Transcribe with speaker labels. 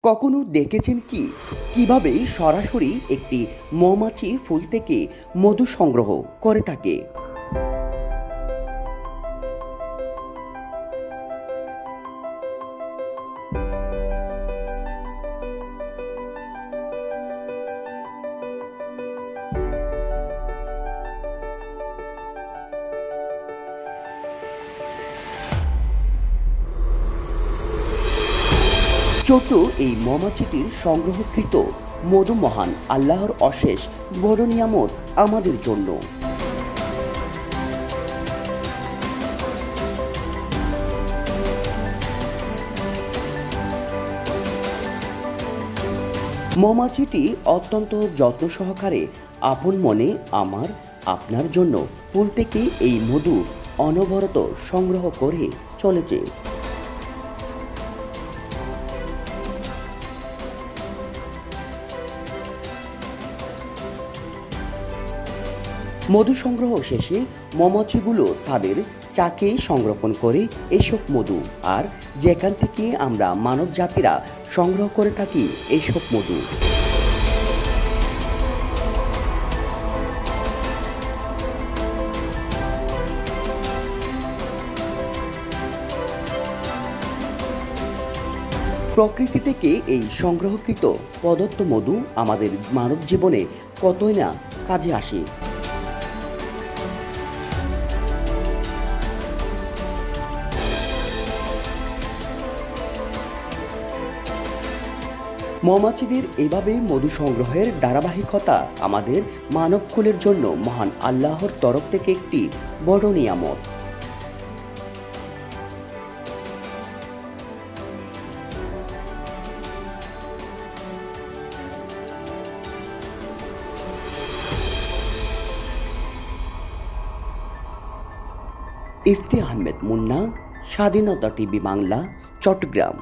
Speaker 1: কখনো দেখেছেন কি কিভাবে সরাসরি একটি মৌমাছি ফুল থেকে মধু সংগ্রহ করে থাকে? ছোট্ট এই মৌমাছিটির সংগ্রহকৃত মধু মহান আল্লাহর অশেষ বড় নিয়ামত আমাদের জন্য। মৌমাছিটি অত্যন্ত যত্ন সহকারে আপন মনে আমার আপনার জন্য ফুল থেকে এই মধু অনবরত সংগ্রহ করে চলেছে। মধু সংগ্রহ শেষে মৌমাছিগুলো তাদের চাকে সংরক্ষণ করে এসব মধু, আর যেখান থেকে আমরা মানব জাতিরা সংগ্রহ করে থাকি এইসব মধু। প্রকৃতি থেকে এই সংগ্রহকৃত প্রদত্ত মধু আমাদের মানব জীবনে কতই না কাজে আসে। মৌমাছিদের এভাবে মধু সংগ্রহের ধারাবাহিকতা আমাদের মানবকুলের জন্য মহান আল্লাহর তরফ থেকে একটি বড় নিয়ামত। ইফতি আহমেদ মুন্না, স্বাধীনতা টিভি বাংলা, চট্টগ্রাম।